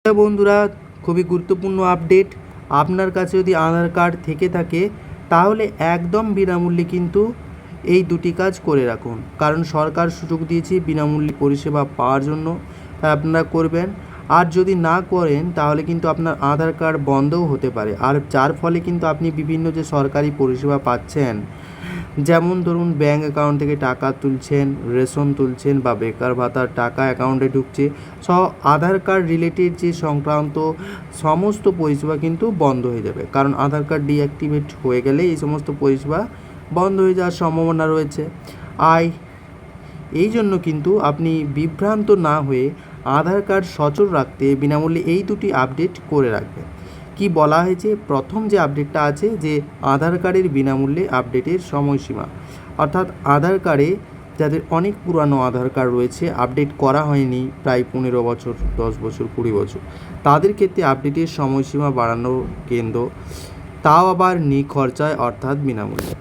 বন্ধুরা, খুবই গুরুত্বপূর্ণ আপডেট। আপনার কাছে যদি আধার কার্ড থেকে থাকে তাহলে একদম বিনামূল্যে কিন্তু এই দুটি কাজ করে রাখুন, কারণ সরকার সুযোগ দিয়েছে বিনামূল্যে পরিষেবা পাওয়ার জন্য, তাই আপনারা করবেন। আর যদি না করেন তাহলে কিন্তু আপনার আধার কার্ড বন্ধও হতে পারে, আর যার ফলে কিন্তু আপনি বিভিন্ন যে সরকারি পরিষেবা পাচ্ছেন, যেমন ধরুন ব্যাঙ্ক অ্যাকাউন্ট থেকে টাকা তুলছেন, রেশন তুলছেন বা বেকার ভাতার টাকা অ্যাকাউন্টে ঢুকছে, সব আধার কার্ড রিলেটেড যে সংক্রান্ত সমস্ত পরিষেবা কিন্তু বন্ধ হয়ে যাবে, কারণ আধার কার্ড ডিঅ্যাক্টিভেট হয়ে গেলে এই সমস্ত পরিষেবা বন্ধ হয়ে যাওয়ার সম্ভাবনা রয়েছে। এই জন্য কিন্তু আপনি বিভ্রান্ত না হয়ে আধার কার্ড সচল রাখতে বিনামূল্যে এই দুটি আপডেট করে রাখবেন। কি বলা হয়েছে, প্রথম যে আপডেটটা আছে যে আধার কার্ডের বিনামূল্যে আপডেটের সময়সীমা, অর্থাৎ আধার কার্ডে যাদের অনেক পুরানো আধার কার্ড রয়েছে, আপডেট করা হয়নি প্রায় 15 বছর, 10 বছর, 20 বছর, তাদের ক্ষেত্রে আপডেটের সময়সীমা বাড়ানোর কেন্দ্র, তাও আবার নিখরচায় অর্থাৎ বিনামূল্যে।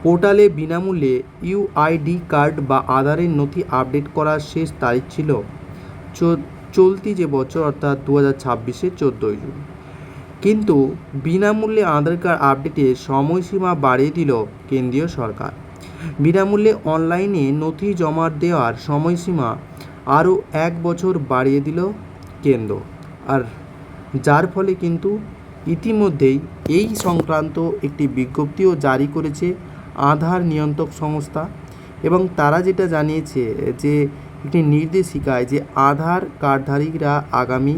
পোর্টালে বিনামূল্যে ইউআইডি কার্ড বা আধারের নথি আপডেট করার শেষ তারিখ ছিল চলতি যে বছর অর্থাৎ 2026-এর 14ই জুন। কিন্তু বিনামূল্যে আধার কার্ড আপডেটের সময়সীমা বাড়িয়ে দিল কেন্দ্রীয় সরকার। বিনামূল্যে অনলাইনে নথি জমা দেওয়ার সময়সীমা আরও 1 বছর বাড়িয়ে দিল কেন্দ্র, আর যার ফলে কিন্তু ইতিমধ্যেই এই সংক্রান্ত একটি বিজ্ঞপ্তিও জারি করেছে আধার নিয়ন্ত্রক সংস্থা, এবং তারা যেটা জানিয়েছে যে একটি নির্দেশিকায় যে আধার কার্ডধারীরা আগামী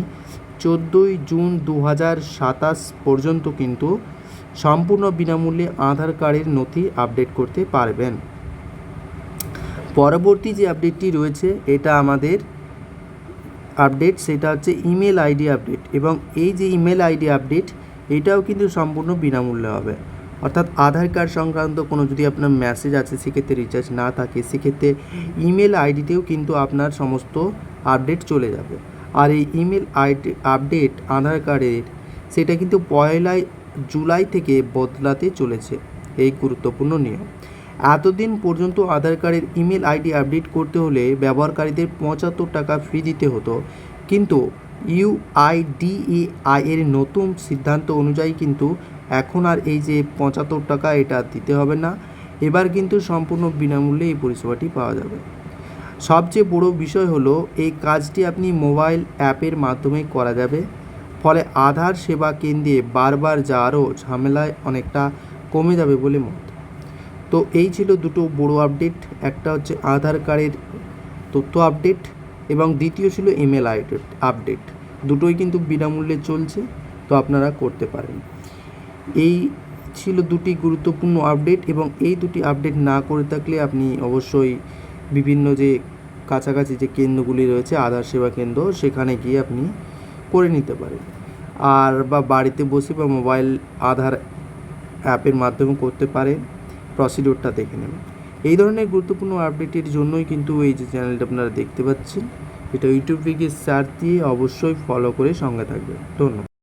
14ই জুন 2027 পর্যন্ত কিন্তু সম্পূর্ণ বিনামূল্যে আধার কার্ডের নথি আপডেট করতে পারবেন। পরবর্তী যে আপডেটটি রয়েছে এটা আমাদের আপডেট, সেটা হচ্ছে ইমেল আইডি আপডেট, এবং এই যে ইমেল আইডি আপডেট এটাও কিন্তু সম্পূর্ণ বিনামূল্যে হবে। অর্থাৎ আধার কার্ড সংক্রান্ত কোনো যদি আপনার মেসেজ আছে, সেক্ষেত্রে রিচার্জ না থাকে, সেক্ষেত্রে ইমেল আইডিতেও কিন্তু আপনার সমস্ত আপডেট চলে যাবে। আর এই ইমেল আইডি আপডেট আধার কার্ডের সেটা কিন্তু 1 জুলাই থেকে বদলাতে চলেছে, এই গুরুত্বপূর্ণ নিয়ম। এতদিন পর্যন্ত আধার কার্ডের ইমেল আইডি আপডেট করতে হলে ব্যবহারকারীদের 75 টাকা ফি দিতে হতো, কিন্তু ইউআইডিএআই এর নতুন সিদ্ধান্ত অনুযায়ী কিন্তু এখন আর এই যে 75 টাকা এটা দিতে হবে না, এবার কিন্তু সম্পূর্ণ বিনামূল্যে এই পরিষেবাটি পাওয়া যাবে। সবচেয়ে বড় বিষয় হলো এই কাজটি আপনি মোবাইল অ্যাপের মাধ্যমে করা যাবে, ফলে আধার সেবা কেন্দ্রে বারবার যাওয়ারও ঝামেলায় অনেকটা কমে যাবে বলে মত। তো এই ছিল দুটো বড় আপডেট, একটা হচ্ছে আধার কার্ডের তথ্য আপডেট এবং দ্বিতীয় ছিল ইমেল আইডি আপডেট। দুটোই কিন্তু বিনামূল্যে চলছে, তো আপনারা করতে পারেন। এই ছিল দুটি গুরুত্বপূর্ণ আপডেট, এবং এই দুটি আপডেট না করে থাকলে আপনি অবশ্যই বিভিন্ন যে কাছাকাছি যে কেন্দ্রগুলি রয়েছে আধার সেবা কেন্দ্র, সেখানে গিয়ে আপনি করে নিতে পারেন, আর বা বাড়িতে বসে বা মোবাইল আধার অ্যাপের মাধ্যমে করতে পারেন। প্রসিডিওরটা দেখে নেবেন। এই ধরনের গুরুত্বপূর্ণ আপডেটের জন্যই কিন্তু এই যে চ্যানেলটা আপনারা দেখতে পাচ্ছেন, এটা ইউটিউবে গিয়ে সার্চ দিয়ে অবশ্যই ফলো করে সঙ্গে থাকবেন। ধন্যবাদ।